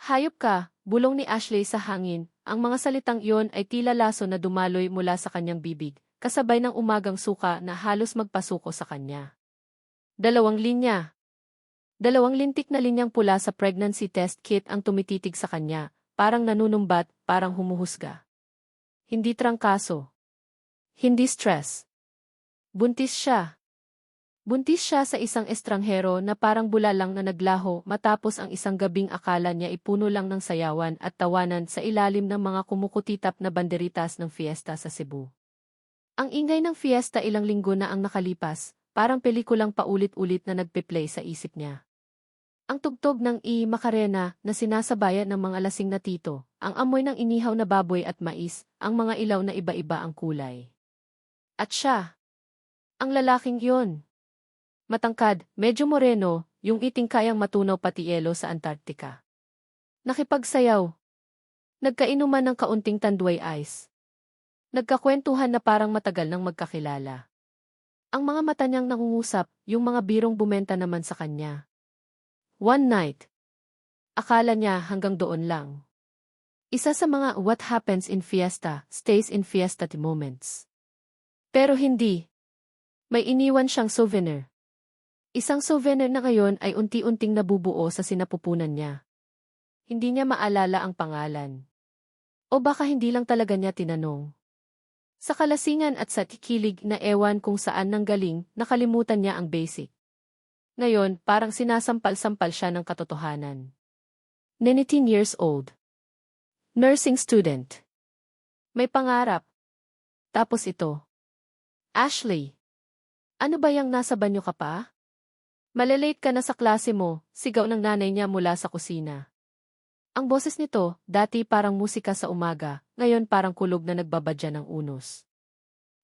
Hayop ka, bulong ni Ashley sa hangin. Ang mga salitang iyon ay tila laso na dumaloy mula sa kanyang bibig, kasabay ng umagang suka na halos magpasuko sa kanya. Dalawang linya. Dalawang lintik na linyang pula sa pregnancy test kit ang tumititig sa kanya, parang nanunumbat, parang humuhusga. Hindi trangkaso. Hindi stress. Buntis siya. Buntis siya sa isang estranghero na parang bulalang na naglaho matapos ang isang gabing akala niya ipuno lang ng sayawan at tawanan sa ilalim ng mga kumukutitap na banderitas ng fiesta sa Cebu. Ang ingay ng fiesta ilang linggo na ang nakalipas, parang pelikulang paulit-ulit na nagpe-play sa isip niya. Ang tugtog ng Macarena na sinasabayan ng mga lasing na tito, ang amoy ng inihaw na baboy at mais, ang mga ilaw na iba-iba ang kulay. At siya, ang lalaking yun. Matangkad, medyo moreno, yung iting kayang matunaw pati yelo sa Antarctica. Nakipagsayaw. Nagkainuman ng kaunting tanduay ice. Nagkakwentuhan na parang matagal nang magkakilala. Ang mga mata niyang nangungusap, yung mga birong bumenta naman sa kanya. One night. Akala niya hanggang doon lang. Isa sa mga what happens in fiesta, stays in fiesta moments. Pero hindi. May iniwan siyang souvenir. Isang souvenir na ngayon ay unti-unting nabubuo sa sinapupunan niya. Hindi niya maalala ang pangalan. O baka hindi lang talaga niya tinanong. Sa kalasingan at sa kikilig na ewan kung saan nanggaling, nakalimutan niya ang basic. Ngayon, parang sinasampal-sampal siya ng katotohanan. 19 years old. Nursing student. May pangarap. Tapos ito. Ashley. Ano ba yang nasa banyo ka pa? Malilate ka na sa klase mo, sigaw ng nanay niya mula sa kusina. Ang boses nito, dati parang musika sa umaga, ngayon parang kulog na nagbabadya ng unos.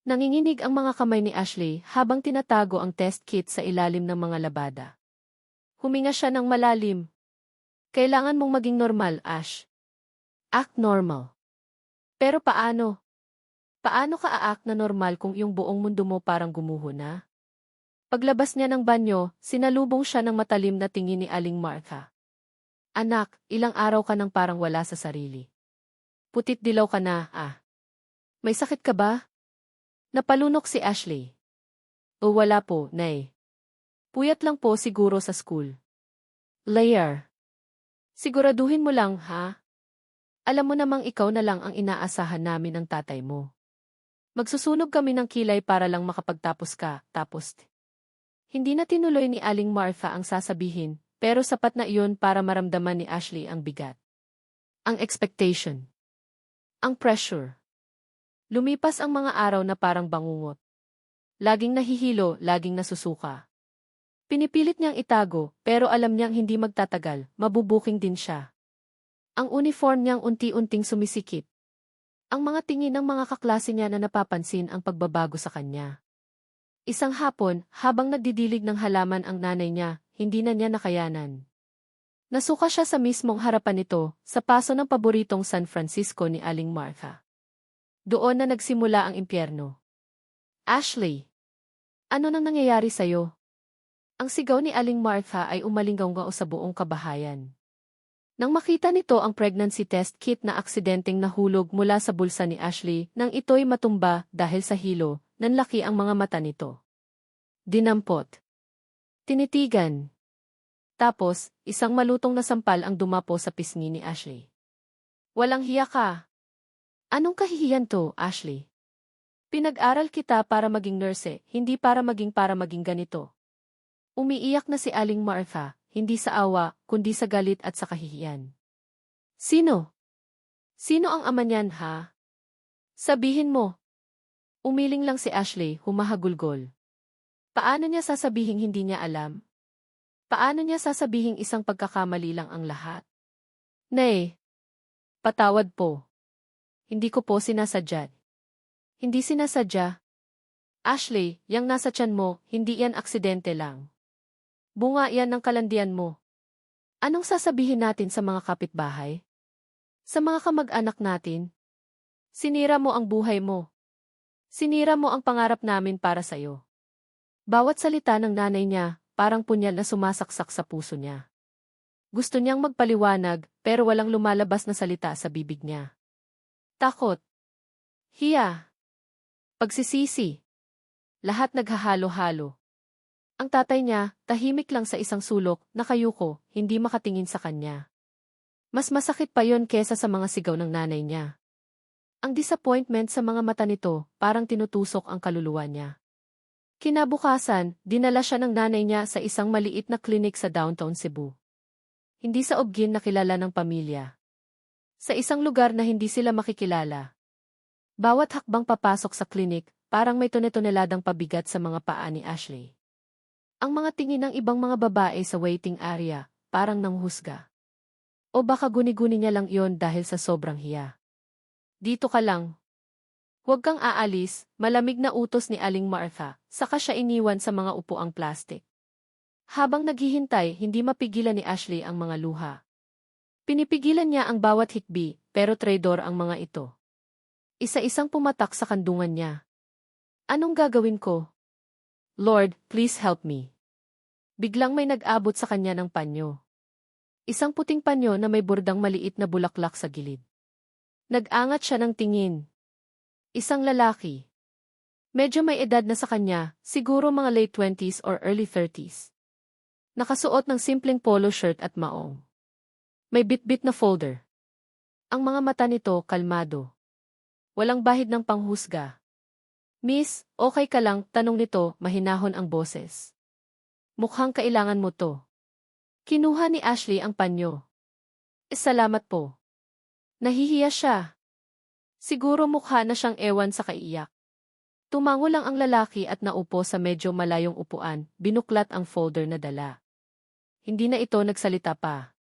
Nanginginig ang mga kamay ni Ashley habang tinatago ang test kit sa ilalim ng mga labada. Huminga siya ng malalim. Kailangan mong maging normal, Ash. Act normal. Pero paano? Paano ka a-act na normal kung yung buong mundo mo parang gumuho na? Paglabas niya ng banyo, sinalubong siya ng matalim na tingin ni Aling Martha. Anak, ilang araw ka nang parang wala sa sarili. Putit dilaw ka na, May sakit ka ba? Napalunok si Ashley. O wala po, Nay. Puyat lang po siguro sa school. Layer. Siguraduhin mo lang, ha? Alam mo namang ikaw na lang ang inaasahan namin ng tatay mo. Magsusunog kami ng kilay para lang makapagtapos ka, tapos... Hindi na tinuloy ni Aling Martha ang sasabihin, pero sapat na iyon para maramdaman ni Ashley ang bigat. Ang expectation. Ang pressure. Lumipas ang mga araw na parang bangungot. Laging nahihilo, laging nasusuka. Pinipilit niyang itago, pero alam niyang hindi magtatagal, mabubuking din siya. Ang uniform niyang unti-unting sumisikip. Ang mga tingin ng mga kaklase niya na napapansin ang pagbabago sa kanya. Isang hapon, habang nagdidilig ng halaman ang nanay niya, hindi na niya nakayanan. Nasuka siya sa mismong harapan nito, sa paso ng paboritong San Francisco ni Aling Martha. Doon na nagsimula ang impyerno. Ashley! Ano nang nangyayari sa'yo? Ang sigaw ni Aling Martha ay umalinggaw-ngaw sa buong kabahayan. Nang makita nito ang pregnancy test kit na aksidenteng nahulog mula sa bulsa ni Ashley, nang ito'y matumba dahil sa hilo, nanlaki ang mga mata nito. Dinampot. Tinitigan. Tapos, isang malutong na sampal ang dumapo sa pisngi ni Ashley. Walang hiya ka. Anong kahihiyan to, Ashley? Pinag-aral kita para maging nurse, hindi para maging ganito. Umiiyak na si Aling Martha, hindi sa awa, kundi sa galit at sa kahihiyan. Sino? Sino ang ama niyan, ha? Sabihin mo. Umiling lang si Ashley, humahagulgol. Paano niya sasabihing hindi niya alam? Paano niya sasabihing isang pagkakamali lang ang lahat? Nay, patawad po. Hindi ko po sinasadya. Hindi sinasadya. Ashley, yang nasa tiyan mo, hindi yan aksidente lang. Bunga yan ng kalandian mo. Anong sasabihin natin sa mga kapitbahay? Sa mga kamag-anak natin? Sinira mo ang buhay mo. Sinira mo ang pangarap namin para sa'yo. Bawat salita ng nanay niya, parang punyal na sumasaksak sa puso niya. Gusto niyang magpaliwanag, pero walang lumalabas na salita sa bibig niya. Takot. Hiya. Pagsisisi. Lahat naghahalo-halo. Ang tatay niya, tahimik lang sa isang sulok, nakayuko, hindi makatingin sa kanya. Mas masakit pa yon kesa sa mga sigaw ng nanay niya. Ang disappointment sa mga mata nito, parang tinutusok ang kaluluwa niya. Kinabukasan, dinala siya ng nanay niya sa isang maliit na klinik sa downtown Cebu. Hindi sa Obgyn na kilala ng pamilya. Sa isang lugar na hindi sila makikilala. Bawat hakbang papasok sa klinik, parang may tone-toneladang pabigat sa mga paa ni Ashley. Ang mga tingin ng ibang mga babae sa waiting area, parang nanghusga. O baka guni-guni niya lang iyon dahil sa sobrang hiya. Dito ka lang. Huwag kang aalis, malamig na utos ni Aling Martha, saka siya iniwan sa mga upuang plastik. Habang naghihintay, hindi mapigilan ni Ashley ang mga luha. Pinipigilan niya ang bawat hikbi, pero traidor ang mga ito. Isa-isang pumatak sa kandungan niya. Anong gagawin ko? Lord, please help me. Biglang may nag-abot sa kanya ng panyo. Isang puting panyo na may bordang maliit na bulaklak sa gilid. Nag-angat siya ng tingin. Isang lalaki. Medyo may edad na sa kanya, siguro mga late 20s or early 30s. Nakasuot ng simpleng polo shirt at maong. May bitbit na folder. Ang mga mata nito kalmado. Walang bahid ng panghusga. Miss, okay ka lang? Tanong nito, mahinahon ang boses. Mukhang kailangan mo to. Kinuha ni Ashley ang panyo. Salamat po. Nahihiya siya. Siguro mukha na siyang ewan sa kaiyak. Tumango lang ang lalaki at naupo sa medyo malayong upuan, binuklat ang folder na dala. Hindi na ito nagsalita pa.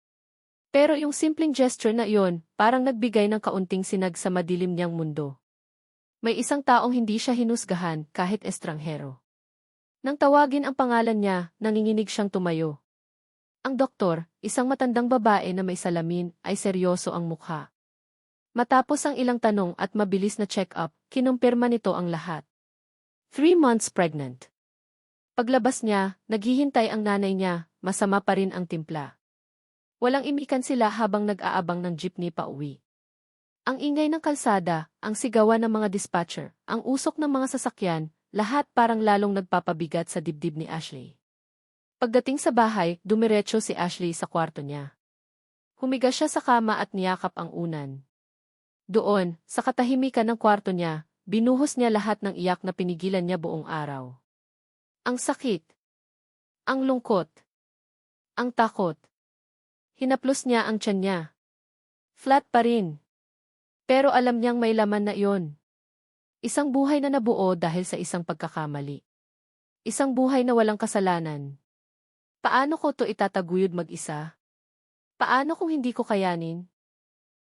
Pero yung simpleng gesture na iyon, parang nagbigay ng kaunting sinag sa madilim niyang mundo. May isang taong hindi siya hinusgahan kahit estranghero. Nang tawagin ang pangalan niya, nanginginig siyang tumayo. Ang doktor, isang matandang babae na may salamin, ay seryoso ang mukha. Matapos ang ilang tanong at mabilis na check-up, kinumpirma nito ang lahat. 3 months pregnant. Paglabas niya, naghihintay ang nanay niya, masama pa rin ang timpla. Walang imikan sila habang nag-aabang ng jeepney pa uwi. Ang ingay ng kalsada, ang sigawan ng mga dispatcher, ang usok ng mga sasakyan, lahat parang lalong nagpapabigat sa dibdib ni Ashley. Pagdating sa bahay, dumiretso si Ashley sa kwarto niya. Humiga siya sa kama at niyakap ang unan. Doon, sa katahimikan ng kwarto niya, binuhos niya lahat ng iyak na pinigilan niya buong araw. Ang sakit. Ang lungkot. Ang takot. Hinaplos niya ang tiyan niya. Flat pa rin. Pero alam niyang may laman na iyon. Isang buhay na nabuo dahil sa isang pagkakamali. Isang buhay na walang kasalanan. Paano ko to itataguyod mag-isa? Paano kung hindi ko kayanin?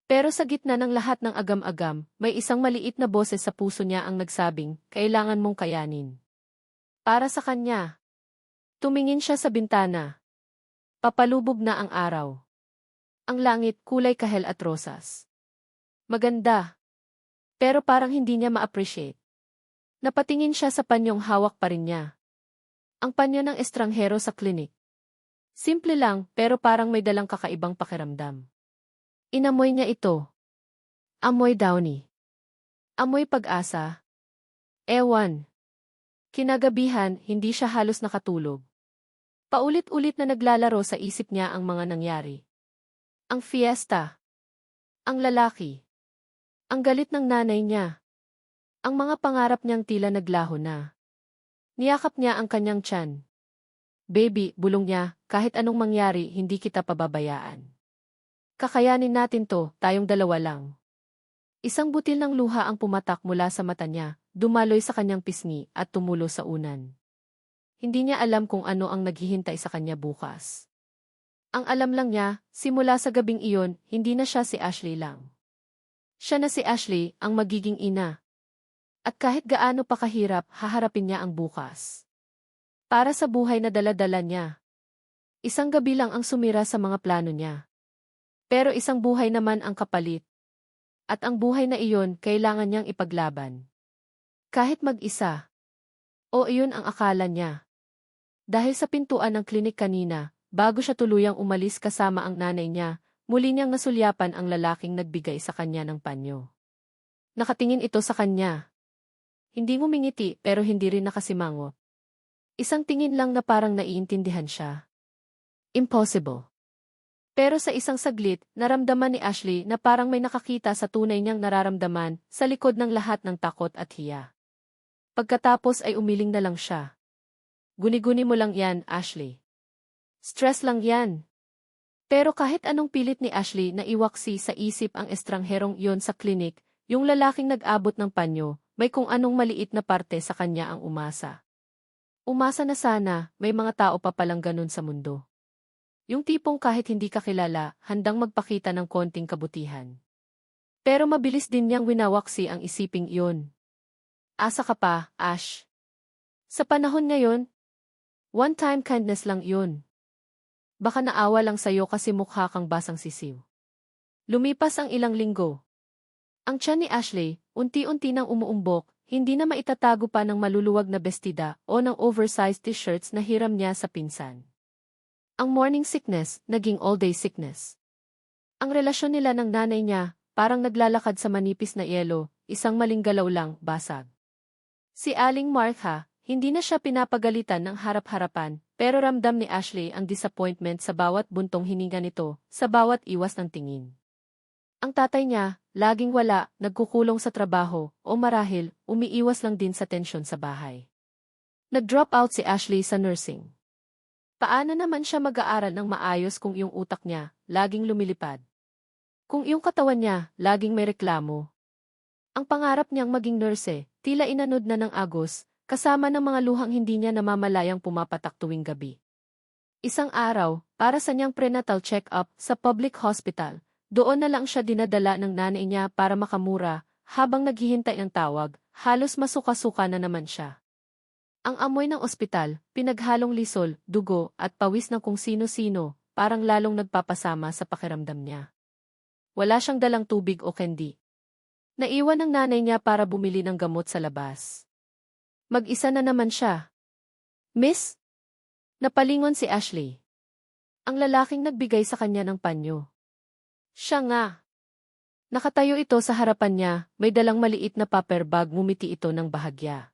Pero sa gitna ng lahat ng agam-agam, may isang maliit na boses sa puso niya ang nagsabing, kailangan mong kayanin. Para sa kanya. Tumingin siya sa bintana. Papalubog na ang araw. Ang langit kulay kahel at rosas. Maganda. Pero parang hindi niya ma-appreciate. Napatingin siya sa panyong hawak pa rin niya. Ang panyo ng estranghero sa klinik. Simple lang, pero parang may dalang kakaibang pakiramdam. Inamoy niya ito. Amoy downy. Amoy pag-asa. Ewan. Kinagabihan, hindi siya halos nakatulog. Paulit-ulit na naglalaro sa isip niya ang mga nangyari. Ang fiesta. Ang lalaki. Ang galit ng nanay niya. Ang mga pangarap niyang tila naglaho na. Niyakap niya ang kanyang tiyan. Baby, bulong niya, kahit anong mangyari, hindi kita pababayaan. Kakayanin natin to, tayong dalawa lang. Isang butil ng luha ang pumatak mula sa mata niya, dumaloy sa kanyang pisngi at tumulo sa unan. Hindi niya alam kung ano ang naghihintay sa kanya bukas. Ang alam lang niya, simula sa gabing iyon, hindi na siya si Ashley lang. Siya na si Ashley, ang magiging ina. At kahit gaano pa kahirap, haharapin niya ang bukas. Para sa buhay na dala-dala niya. Isang gabi lang ang sumira sa mga plano niya. Pero isang buhay naman ang kapalit. At ang buhay na iyon, kailangan niyang ipaglaban. Kahit mag-isa. O iyon ang akala niya. Dahil sa pintuan ng klinik kanina, bago siya tuluyang umalis kasama ang nanay niya, muli niyang nasulyapan ang lalaking nagbigay sa kanya ng panyo. Nakatingin ito sa kanya. Hindi ngumingiti pero hindi rin nakasimangot. Isang tingin lang na parang naiintindihan siya. Impossible. Pero sa isang saglit, naramdaman ni Ashley na parang may nakakita sa tunay niyang nararamdaman sa likod ng lahat ng takot at hiya. Pagkatapos ay umiling na lang siya. Guni-guni mo lang yan, Ashley. Stress lang yan. Pero kahit anong pilit ni Ashley na iwaksi sa isip ang estrangherong iyon sa klinik, yung lalaking nag-abot ng panyo, may kung anong maliit na parte sa kanya ang umasa. Umasa na sana, may mga tao pa palang ganun sa mundo. Yung tipong kahit hindi ka kilala, handang magpakita ng konting kabutihan. Pero mabilis din niyang winawaksi ang isiping iyon. Asa ka pa, Ash. Sa panahon ngayon, one-time kindness lang yun. Baka naawa lang sa'yo kasi mukha kang basang sisiw. Lumipas ang ilang linggo. Ang tiyan ni Ashley, unti-unti nang umuumbok, hindi na maitatago pa ng maluluwag na bestida o ng oversized t-shirts na hiram niya sa pinsan. Ang morning sickness, naging all-day sickness. Ang relasyon nila ng nanay niya, parang naglalakad sa manipis na yelo, isang maling galaw lang, basag. Si Aling Martha, hindi na siya pinapagalitan ng harap-harapan, pero ramdam ni Ashley ang disappointment sa bawat buntong hininga nito, sa bawat iwas ng tingin. Ang tatay niya, laging wala, nagkukulong sa trabaho, o marahil, umiiwas lang din sa tensyon sa bahay. Nag-drop out si Ashley sa nursing. Paano naman siya mag-aaral ng maayos kung yung utak niya, laging lumilipad? Kung yung katawan niya, laging may reklamo? Ang pangarap niyang maging nurse, tila inanod na ng agos, kasama ng mga luhang hindi niya namamalayang pumapatak tuwing gabi. Isang araw, para sa niyang prenatal check-up sa public hospital, doon na lang siya dinadala ng nanay niya para makamura, habang naghihintay ng tawag, halos masuka-suka na naman siya. Ang amoy ng ospital, pinaghalong lisol, dugo, at pawis ng kung sino-sino, parang lalong nagpapasama sa pakiramdam niya. Wala siyang dalang tubig o candy. Naiwan ng nanay niya para bumili ng gamot sa labas. Mag-isa na naman siya. Miss? Napalingon si Ashley. Ang lalaking nagbigay sa kanya ng panyo. Siya nga. Nakatayo ito sa harapan niya, may dalang maliit na paper bag, ngumiti ito ng bahagya.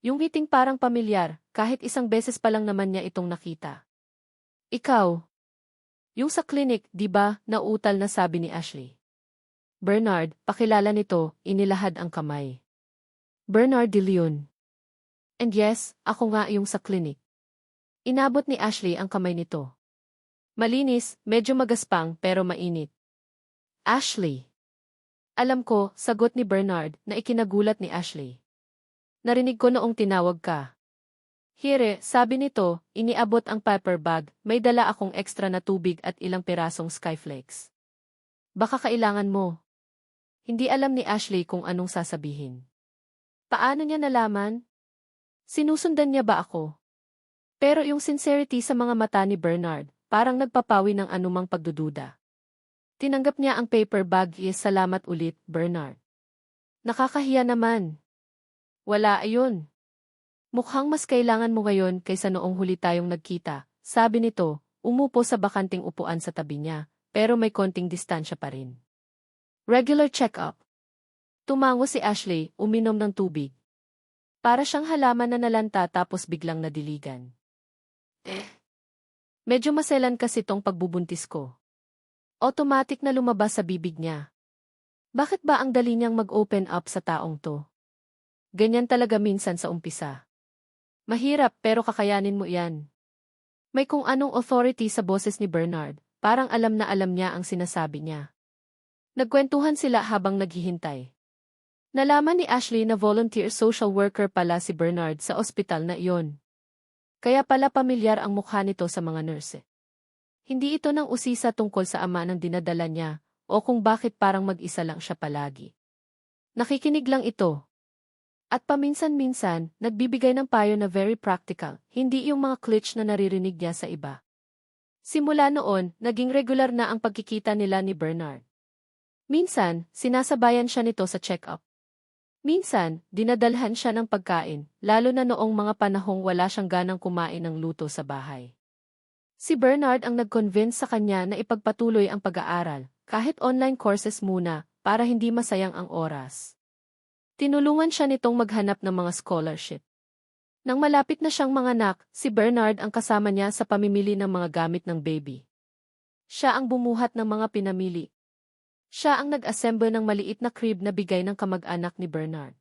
Yung ngiting parang pamilyar, kahit isang beses pa lang naman niya itong nakita. Ikaw. Yung sa klinik, di ba, nauutal na sabi ni Ashley. Bernard, pakilala nito, inilahad ang kamay. Bernard de Leon. And yes, ako nga yung sa klinik. Inabot ni Ashley ang kamay nito. Malinis, medyo magaspang, pero mainit. Ashley. Alam ko, sagot ni Bernard, na ikinagulat ni Ashley. Narinig ko noong tinawag ka. Here, sabi nito, iniabot ang paper bag, may dala akong extra na tubig at ilang pirasong skyflakes. Baka kailangan mo. Hindi alam ni Ashley kung anong sasabihin. Paano niya nalaman? Sinusundan niya ba ako? Pero yung sincerity sa mga mata ni Bernard, parang nagpapawi ng anumang pagdududa. Tinanggap niya ang paper bag. Yes, salamat ulit, Bernard. Nakakahiya naman. Wala ayun. Mukhang mas kailangan mo ngayon kaysa noong huli tayong nagkita, sabi nito, umupo sa bakanting upuan sa tabi niya, pero may konting distansya pa rin. Regular check-up. Tumango si Ashley, uminom ng tubig. Para siyang halaman na nalanta tapos biglang nadiligan. Medyo maselan kasi tong pagbubuntis ko. Automatic na lumabas sa bibig niya. Bakit ba ang dali niyang mag-open up sa taong to? Ganyan talaga minsan sa umpisa. Mahirap pero kakayanin mo yan. May kung anong authority sa boses ni Bernard, parang alam na alam niya ang sinasabi niya. Nagkwentuhan sila habang naghihintay. Nalaman ni Ashley na volunteer social worker pala si Bernard sa ospital na iyon. Kaya pala pamilyar ang mukha nito sa mga nurse. Hindi ito nang usisa tungkol sa ama ng dinadala niya, o kung bakit parang mag-isa lang siya palagi. Nakikinig lang ito. At paminsan-minsan, nagbibigay ng payo na very practical, hindi yung mga klitsch na naririnig niya sa iba. Simula noon, naging regular na ang pagkikita nila ni Bernard. Minsan, sinasabayan siya nito sa check-up. Minsan, dinadalhan siya ng pagkain, lalo na noong mga panahong wala siyang ganang kumain ng luto sa bahay. Si Bernard ang nag-convince sa kanya na ipagpatuloy ang pag-aaral, kahit online courses muna, para hindi masayang ang oras. Tinulungan siya nitong maghanap ng mga scholarship. Nang malapit na siyang manganak, si Bernard ang kasama niya sa pamimili ng mga gamit ng baby. Siya ang bumuhat ng mga pinamili. Siya ang nag-assemble ng maliit na crib na bigay ng kamag-anak ni Bernard.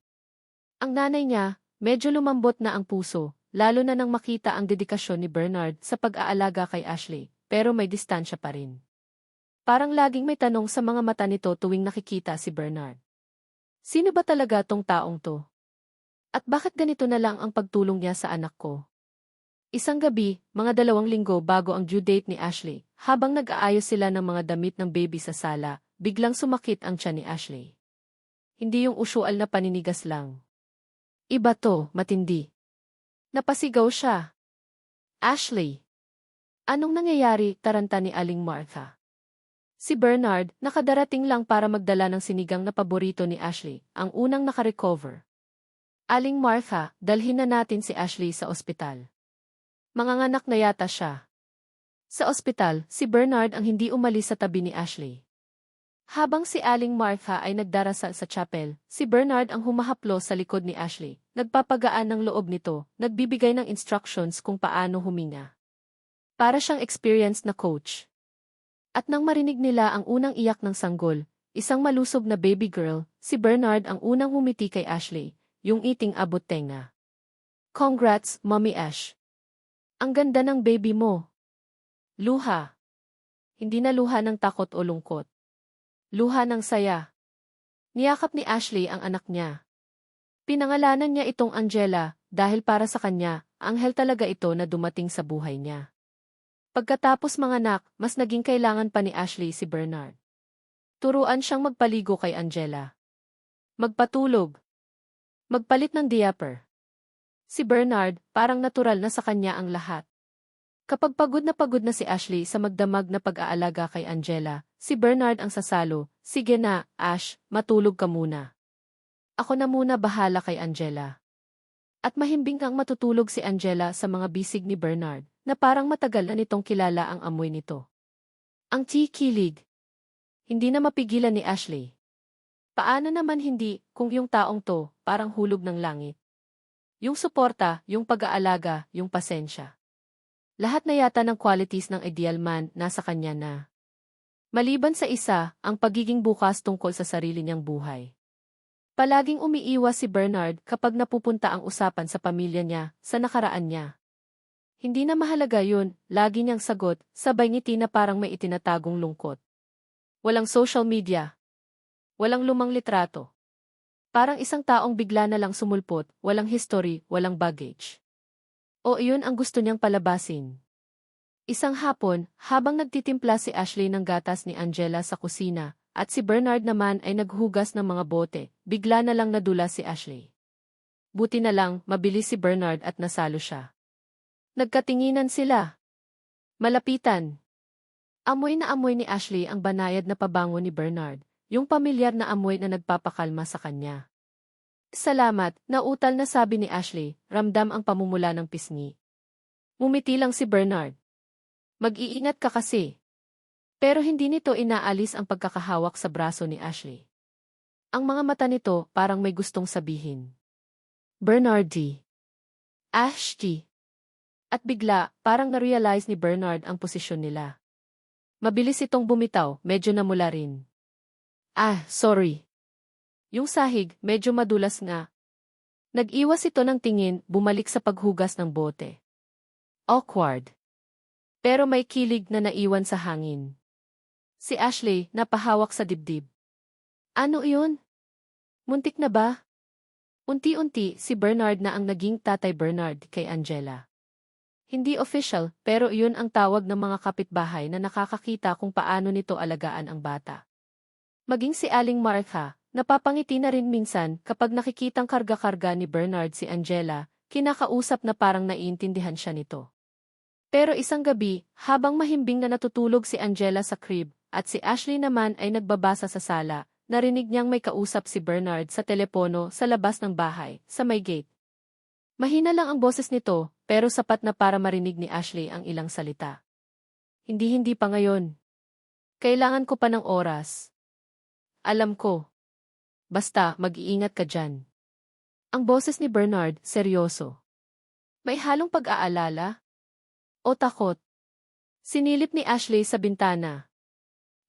Ang nanay niya, medyo lumambot na ang puso, lalo na nang makita ang dedikasyon ni Bernard sa pag-aalaga kay Ashley, pero may distansya pa rin. Parang laging may tanong sa mga mata nito tuwing nakikita si Bernard. Sino ba talaga tong taong to? At bakit ganito na lang ang pagtulong niya sa anak ko? Isang gabi, mga 2 linggo bago ang due date ni Ashley, habang nag-aayos sila ng mga damit ng baby sa sala, biglang sumakit ang tiyan ni Ashley. Hindi yung usual na paninigas lang. Iba to, matindi. Napasigaw siya. Ashley! Anong nangyayari? Taranta ni Aling Martha. Si Bernard, nakadarating lang para magdala ng sinigang na paborito ni Ashley, ang unang nakarecover. Aling Martha, dalhin na natin si Ashley sa ospital. Manganganak na yata siya. Sa ospital, si Bernard ang hindi umalis sa tabi ni Ashley. Habang si Aling Martha ay nagdarasal sa chapel, si Bernard ang humahaplo sa likod ni Ashley, nagpapagaan ng loob nito, nagbibigay ng instructions kung paano huminga. Para siyang experienced na coach. At nang marinig nila ang unang iyak ng sanggol, isang malusog na baby girl, si Bernard ang unang humiti kay Ashley, yung iting abot tenga. Congrats, Mommy Ash. Ang ganda ng baby mo. Luha. Hindi na luha ng takot o lungkot. Luha ng saya. Niyakap ni Ashley ang anak niya. Pinangalanan niya itong Angela, dahil para sa kanya, anghel talaga ito na dumating sa buhay niya. Pagkatapos manganak, mas naging kailangan pa ni Ashley si Bernard. Turuan siyang magpaligo kay Angela. Magpatulog. Magpalit ng diaper. Si Bernard, parang natural na sa kanya ang lahat. Kapag pagod na si Ashley sa magdamag na pag-aalaga kay Angela, si Bernard ang sasalo, sige na, Ash, matulog ka muna. Ako na muna bahala kay Angela. At mahimbing kang matutulog si Angela sa mga bisig ni Bernard, na parang matagal na nitong kilala ang amoy nito. Ang kilig. Hindi na mapigilan ni Ashley. Paano naman hindi, kung yung taong to, parang hulog ng langit? Yung suporta, yung pag-aalaga, yung pasensya. Lahat na yata ng qualities ng ideal man nasa kanya na. Maliban sa isa, ang pagiging bukas tungkol sa sarili niyang buhay. Palaging umiiwas si Bernard kapag napupunta ang usapan sa pamilya niya, sa nakaraan niya. Hindi na mahalaga yun, lagi niyang sagot, sabay ngiti na parang may itinatagong lungkot. Walang social media. Walang lumang litrato. Parang isang taong bigla na lang sumulpot, walang history, walang baggage. O iyon ang gusto niyang palabasin. Isang hapon, habang nagtitimpla si Ashley ng gatas ni Angela sa kusina, at si Bernard naman ay naghugas ng mga bote, bigla na lang nadula si Ashley. Buti na lang, mabilis si Bernard at nasalo siya. Nagkatinginan sila. Malapitan. Amoy na amoy ni Ashley ang banayad na pabango ni Bernard, yung pamilyar na amoy na nagpapakalma sa kanya. Salamat, nautal na sabi ni Ashley, ramdam ang pamumula ng pisngi. Ngumiti lang si Bernard. Mag-iingat ka kasi. Pero hindi nito inaalis ang pagkakahawak sa braso ni Ashley. Ang mga mata nito parang may gustong sabihin. Bernard D. Ashley. At bigla, parang na-realize ni Bernard ang posisyon nila. Mabilis itong bumitaw, medyo namula rin. Sorry. Yung sahig, medyo madulas nga. Nag-iwas ito ng tingin, bumalik sa paghugas ng bote. Awkward. Pero may kilig na naiwan sa hangin. Si Ashley, napahawak sa dibdib. Ano iyon? Muntik na ba? Unti-unti, si Bernard na ang naging Tatay Bernard kay Angela. Hindi official, pero iyon ang tawag ng mga kapitbahay na nakakakita kung paano nito alagaan ang bata. Maging si Aling Martha, napapangiti na rin minsan kapag nakikitang karga-karga ni Bernard si Angela, kinakausap na parang naiintindihan siya nito. Pero isang gabi, habang mahimbing na natutulog si Angela sa crib, at si Ashley naman ay nagbabasa sa sala, narinig niyang may kausap si Bernard sa telepono sa labas ng bahay, sa may gate. Mahina lang ang boses nito, pero sapat na para marinig ni Ashley ang ilang salita. Hindi pa ngayon. Kailangan ko pa ng oras. Alam ko. Basta, mag-iingat ka dyan. Ang boses ni Bernard, seryoso. May halong pag-aalala? O takot? Sinilip ni Ashley sa bintana.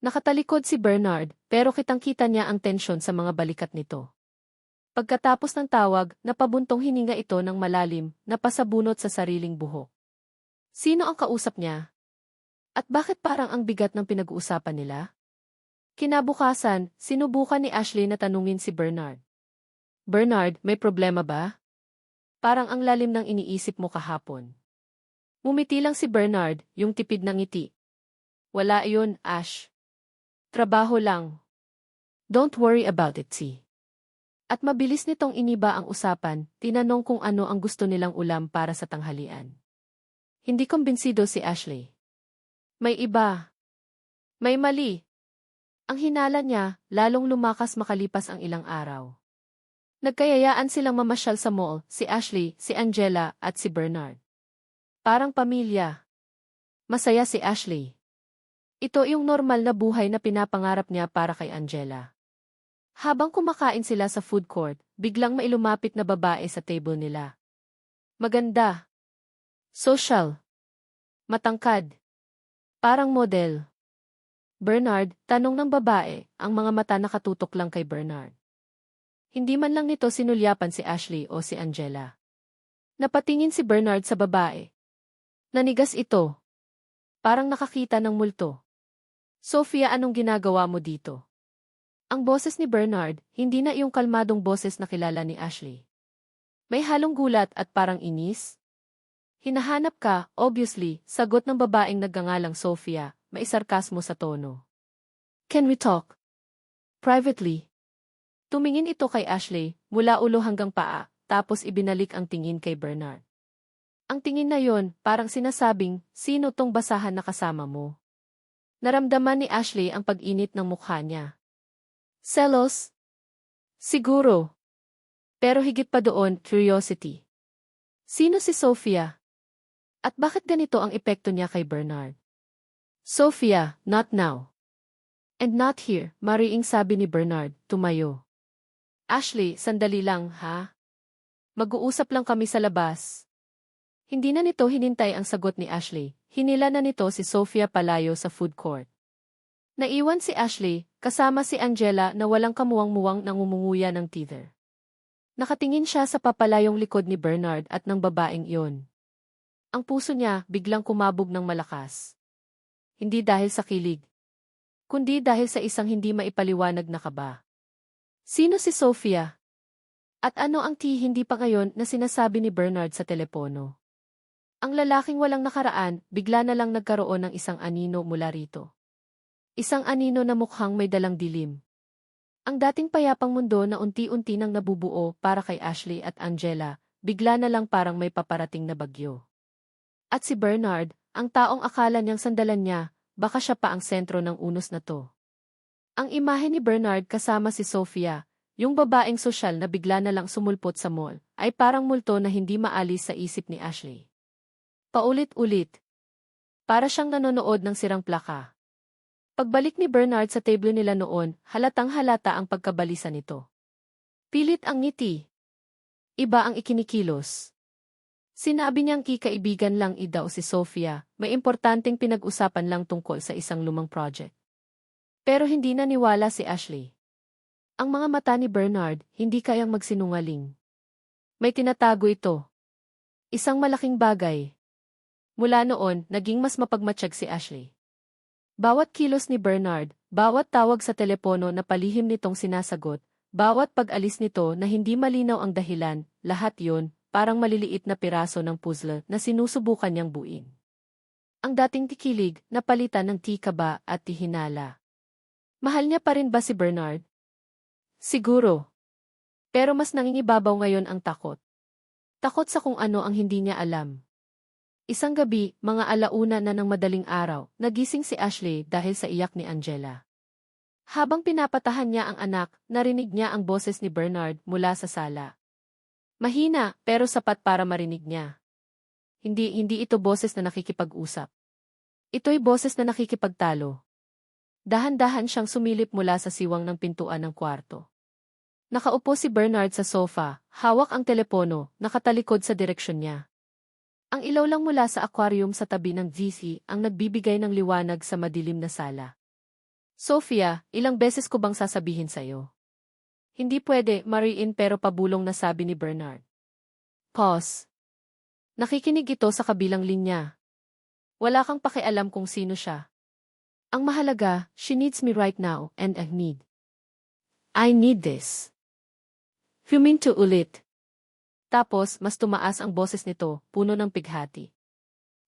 Nakatalikod si Bernard, pero kitang-kita niya ang tensyon sa mga balikat nito. Pagkatapos ng tawag, napabuntong hininga ito ng malalim, napasabunot sa sariling buhok. Sino ang kausap niya? At bakit parang ang bigat ng pinag-uusapan nila? Kinabukasan, sinubukan ni Ashley na tanungin si Bernard. Bernard, may problema ba? Parang ang lalim ng iniisip mo kahapon. Ngumiti lang si Bernard, yung tipid ng ngiti. Wala yun, Ash. Trabaho lang. Don't worry about it, see. At mabilis nitong iniba ang usapan, tinanong kung ano ang gusto nilang ulam para sa tanghalian. Hindi kumbinsido si Ashley. May iba. May mali. Ang hinala niya, lalong lumakas makalipas ang ilang araw. Nagkayayaan silang mamasyal sa mall, si Ashley, si Angela, at si Bernard. Parang pamilya. Masaya si Ashley. Ito yung normal na buhay na pinapangarap niya para kay Angela. Habang kumakain sila sa food court, biglang may lumapit na babae sa table nila. Maganda. Social. Matangkad. Parang model. Bernard, tanong ng babae, ang mga mata nakatutok lang kay Bernard. Hindi man lang nito sinulyapan si Ashley o si Angela. Napatingin si Bernard sa babae. Nanigas ito. Parang nakakita ng multo. Sophia, anong ginagawa mo dito? Ang boses ni Bernard, hindi na iyong kalmadong boses na kilala ni Ashley. May halong gulat at parang inis. Hinahanap ka, obviously, sagot ng babaeng nagngangalang Sophia, may sarkasmo sa tono. Can we talk? Privately. Tumingin ito kay Ashley, mula ulo hanggang paa, tapos ibinalik ang tingin kay Bernard. Ang tingin na yon, parang sinasabing, sino tong basahan na kasama mo? Naramdaman ni Ashley ang pag-init ng mukha niya. Selos? Siguro. Pero higit pa doon, curiosity. Sino si Sophia? At bakit ganito ang epekto niya kay Bernard? Sophia, not now. And not here, mariing sabi ni Bernard, tumayo. Ashley, sandali lang, ha? Mag-uusap lang kami sa labas. Hindi na nito hinintay ang sagot ni Ashley, hinila na nito si Sophia palayo sa food court. Naiwan si Ashley, kasama si Angela na walang kamuwang-muwang nangumunguya ng teether. Nakatingin siya sa papalayong likod ni Bernard at ng babaeng iyon. Ang puso niya biglang kumabog ng malakas. Hindi dahil sa kilig, kundi dahil sa isang hindi maipaliwanag na kaba. Sino si Sophia? At ano ang hindi pa ngayon na sinasabi ni Bernard sa telepono? Ang lalaking walang nakaraan, bigla na lang nagkaroon ng isang anino mula rito. Isang anino na mukhang may dalang dilim. Ang dating payapang mundo na unti-unti nang nabubuo para kay Ashley at Angela, bigla na lang parang may paparating na bagyo. At si Bernard, ang taong akala niyang sandalan niya, baka siya pa ang sentro ng unos na to. Ang imahe ni Bernard kasama si Sophia, yung babaeng sosyal na bigla na lang sumulpot sa mall, ay parang multo na hindi maalis sa isip ni Ashley. Paulit-ulit. Para siyang nanonood ng sirang plaka. Pagbalik ni Bernard sa table nila noon, halatang-halata ang pagkabalisa nito. Pilit ang ngiti. Iba ang ikinikilos. Sinabi niyang kikaibigan lang daw si Sophia, may importanteng pinag-usapan lang tungkol sa isang lumang project. Pero hindi naniwala si Ashley. Ang mga mata ni Bernard, hindi kayang magsinungaling. May tinatago ito. Isang malaking bagay. Mula noon, naging mas mapagmatsyag si Ashley. Bawat kilos ni Bernard, bawat tawag sa telepono na palihim nitong sinasagot, bawat pag-alis nito na hindi malinaw ang dahilan, lahat yon, parang maliliit na piraso ng puzzle na sinusubukan niyang buuin. Ang dating tikilig, napalitan ng tikaba at tihinala. Mahal niya pa rin ba si Bernard? Siguro. Pero mas nangingibabaw ngayon ang takot. Takot sa kung ano ang hindi niya alam. Isang gabi, mga alauna na ng madaling araw, nagising si Ashley dahil sa iyak ni Angela. Habang pinapatahan niya ang anak, narinig niya ang boses ni Bernard mula sa sala. Mahina, pero sapat para marinig niya. Hindi ito boses na nakikipag-usap. Ito'y boses na nakikipagtalo. Dahan-dahan siyang sumilip mula sa siwang ng pintuan ng kwarto. Nakaupo si Bernard sa sofa, hawak ang telepono, nakatalikod sa direksyon niya. Ang ilaw lang mula sa aquarium sa tabi ng GC ang nagbibigay ng liwanag sa madilim na sala. Sophia, ilang beses ko bang sasabihin sa'yo? Hindi pwede, Mariin, pero pabulong na sabi ni Bernard. Pause. Nakikinig ito sa kabilang linya. Wala kang pakialam kung sino siya. Ang mahalaga, she needs me right now, and I need this. Huminto ulit. Tapos, mas tumaas ang boses nito, puno ng pighati.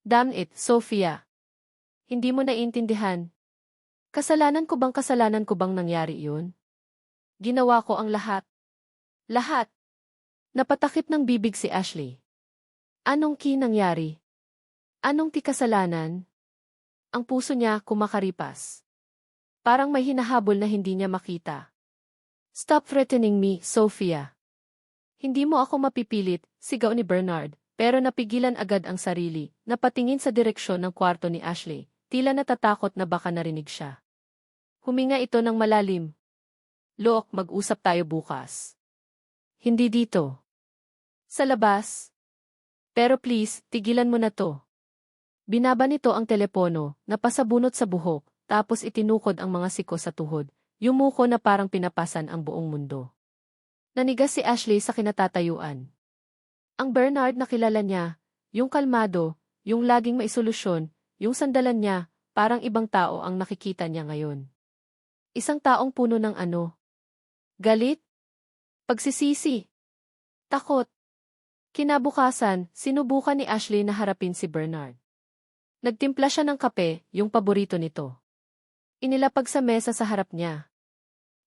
Damn it, Sophia. Hindi mo naiintindihan. Kasalanan ko bang nangyari yun? Ginawa ko ang lahat. Lahat. Napatakip ng bibig si Ashley. Anong nangyari? Anong kasalanan? Ang puso niya kumakaripas. Parang may hinahabol na hindi niya makita. Stop threatening me, Sophia. Hindi mo ako mapipilit, sigaw ni Bernard, pero napigilan agad ang sarili, napatingin sa direksyon ng kwarto ni Ashley, tila natatakot na baka narinig siya. Huminga ito ng malalim. Look, mag-usap tayo bukas. Hindi dito. Sa labas. Pero please, tigilan mo na to. Binaba nito ang telepono, napasabunot sa buhok, tapos itinukod ang mga siko sa tuhod, yumuko na parang pinapasan ang buong mundo. Nanigas si Ashley sa kinatatayuan. Ang Bernard na kilala niya, yung kalmado, yung laging may solusyon, yung sandalan niya, parang ibang tao ang nakikita niya ngayon. Isang taong puno ng galit? Pagsisisi? Takot? Kinabukasan, sinubukan ni Ashley na harapin si Bernard. Nagtimpla siya ng kape, yung paborito nito. Inilapag sa mesa sa harap niya.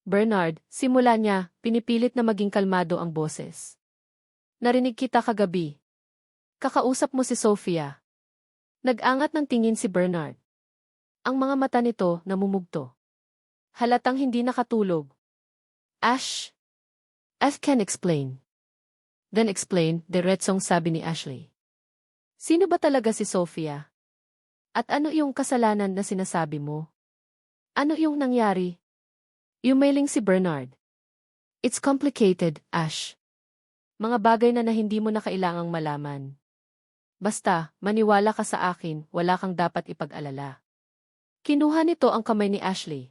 Bernard, simula niya, pinipilit na maging kalmado ang boses. Narinig kita kagabi. Kakausap mo si Sophia. Nag-angat ng tingin si Bernard. Ang mga mata nito namumugto. Halatang hindi nakatulog. Ash can explain. Then explain, diretsong sabi ni Ashley. Sino ba talaga si Sophia? At ano yung kasalanan na sinasabi mo? Ano yung nangyari? Umailing si Bernard. It's complicated, Ash. Mga bagay na hindi mo na kailangang malaman. Basta, maniwala ka sa akin, wala kang dapat ipag-alala. Kinuha nito ang kamay ni Ashley.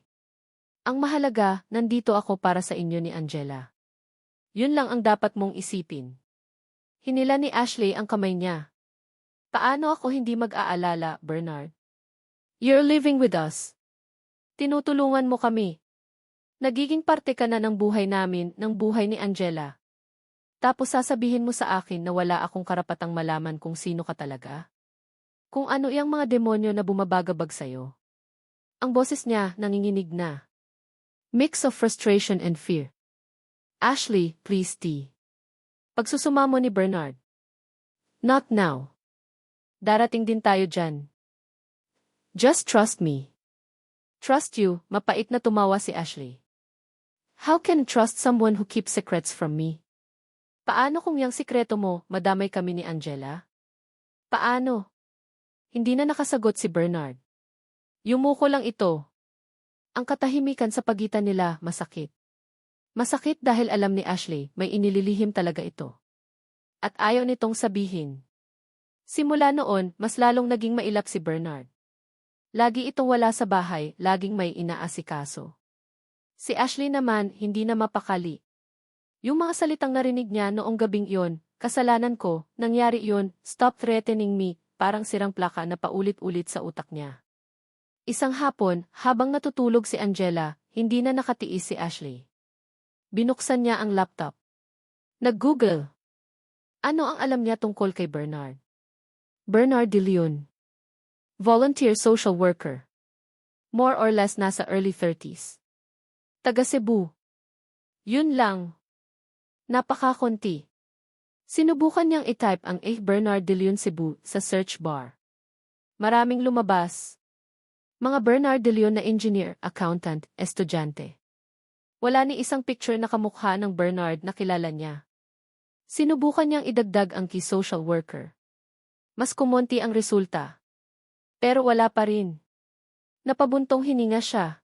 Ang mahalaga, nandito ako para sa inyo ni Angela. Yun lang ang dapat mong isipin. Hinila ni Ashley ang kamay niya. Paano ako hindi mag-aalala, Bernard? You're living with us. Tinutulungan mo kami. Nagiging parte ka na ng buhay namin, ng buhay ni Angela. Tapos sasabihin mo sa akin na wala akong karapatang malaman kung sino ka talaga? Kung ano yung mga demonyo na bumabagabag sa'yo. Ang boses niya nanginginig na. Mix of frustration and fear. Ashley, please tea. Pagsusumamo ni Bernard. Not now. Darating din tayo dyan. Just trust me. Trust you, mapait na tumawa si Ashley. How can I trust someone who keeps secrets from me? Paano kung yung sikreto mo, madamay kami ni Angela? Paano? Hindi na nakasagot si Bernard. Yumuko lang ito. Ang katahimikan sa pagitan nila, masakit. Masakit dahil alam ni Ashley, may inililihim talaga ito. At ayaw nitong sabihin. Simula noon, mas lalong naging mailap si Bernard. Lagi itong wala sa bahay, laging may inaasikaso. Si Ashley naman, hindi na mapakali. Yung mga salitang narinig niya noong gabing iyon, kasalanan ko, nangyari iyon, stop threatening me, parang sirang plaka na paulit-ulit sa utak niya. Isang hapon, habang natutulog si Angela, hindi na nakatiis si Ashley. Binuksan niya ang laptop. Nag-Google. Ano ang alam niya tungkol kay Bernard? Bernard De Leon. Volunteer social worker. More or less nasa early 30s. Taga Cebu. Yun lang. Napakakonti. Sinubukan niyang i-type ang Bernard De Leon Cebu sa search bar. Maraming lumabas. Mga Bernard De Leon na engineer, accountant, estudyante. Wala ni isang picture na kamukha ng Bernard na kilala niya. Sinubukan niyang idagdag ang key social worker. Mas kumonti ang resulta. Pero wala pa rin. Napabuntong hininga siya.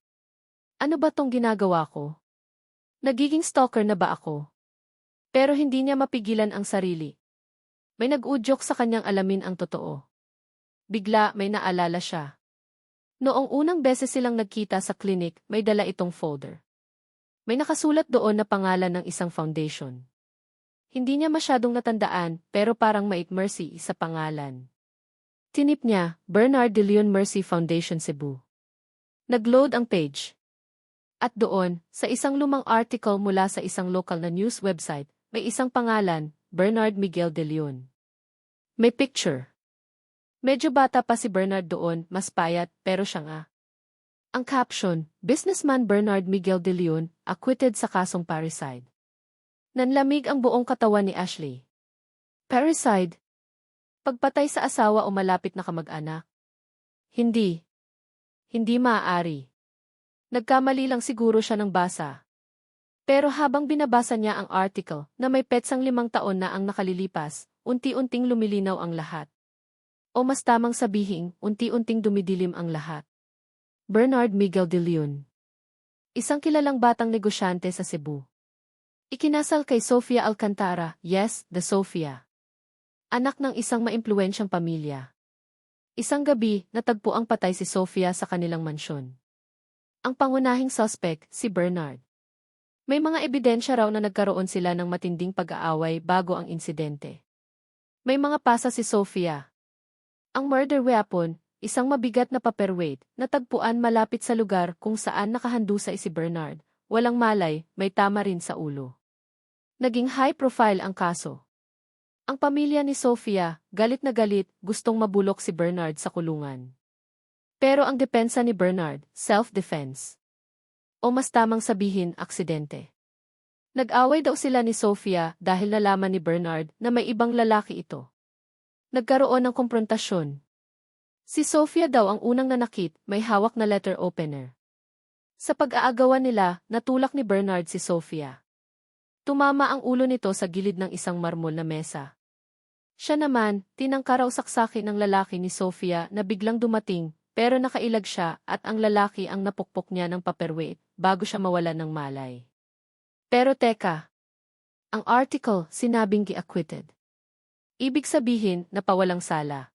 Ano ba tong ginagawa ko? Nagiging stalker na ba ako? Pero hindi niya mapigilan ang sarili. May nag-udyok sa kanyang alamin ang totoo. Bigla may naalala siya. Noong unang beses silang nagkita sa klinik, may dala itong folder. May nakasulat doon na pangalan ng isang foundation. Hindi niya masyadong natandaan, pero parang mait Mercy sa pangalan. Tinip niya, Bernard de Leon Mercy Foundation Cebu. Nag-load ang page. At doon, sa isang lumang article mula sa isang local na news website, may isang pangalan, Bernard Miguel de Leon. May picture. Medyo bata pa si Bernard doon, mas payat, pero siya nga. Ang caption, Businessman Bernard Miguel de Leon, acquitted sa kasong parricide. Nanlamig ang buong katawan ni Ashley. Parricide? Pagpatay sa asawa o malapit na kamag-anak? Hindi. Hindi maaari. Nagkamali lang siguro siya ng basa. Pero habang binabasa niya ang article na may petsang 5 taon na ang nakalilipas, unti-unting lumilinaw ang lahat. O mas tamang sabihin, unti-unting dumidilim ang lahat. Bernard Miguel de Leon. Isang kilalang batang negosyante sa Cebu. Ikinasal kay Sofia Alcantara, yes, the Sofia. Anak ng isang maimpluwensyang pamilya. Isang gabi, natagpo ang patay si Sofia sa kanilang mansyon. Ang pangunahing suspect, si Bernard. May mga ebidensya raw na nagkaroon sila ng matinding pag-aaway bago ang insidente. May mga pasa si Sofia. Ang murder weapon, isang mabigat na paperweight, natagpuan malapit sa lugar kung saan nakahandusay si Bernard. Walang malay, may tama rin sa ulo. Naging high profile ang kaso. Ang pamilya ni Sofia, galit na galit, gustong mabulok si Bernard sa kulungan. Pero ang depensa ni Bernard, self-defense. O mas tamang sabihin, aksidente. Nag-away daw sila ni Sofia dahil nalaman ni Bernard na may ibang lalaki ito. Nagkaroon ng komprontasyon. Si Sofia daw ang unang nanakit, may hawak na letter opener. Sa pag-aagawan nila, natulak ni Bernard si Sofia. Tumama ang ulo nito sa gilid ng isang marmol na mesa. Siya naman, tinangka raw saksakin ng lalaki ni Sofia na biglang dumating, pero nakailag siya at ang lalaki ang napukpok niya ng paperweight bago siya mawalan ng malay. Pero teka, ang article sinabing acquitted. Ibig sabihin, napawalang sala.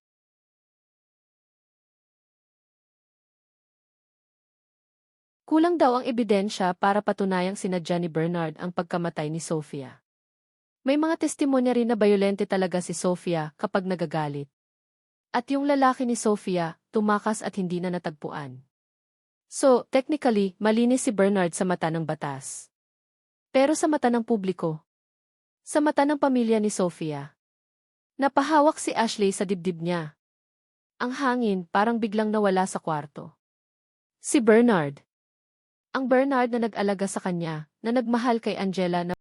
Kulang daw ang ebidensya para patunayang sinadya ni Bernard ang pagkamatay ni Sofia. May mga testimonya rin na bayolente talaga si Sofia kapag nagagalit. At yung lalaki ni Sofia, tumakas at hindi na natagpuan. So, technically, malinis si Bernard sa mata ng batas. Pero sa mata ng publiko, sa mata ng pamilya ni Sofia, napahawak si Ashley sa dibdib niya. Ang hangin parang biglang nawala sa kwarto. Si Bernard. Ang Bernard na nag-alaga sa kanya, na nagmahal kay Angela na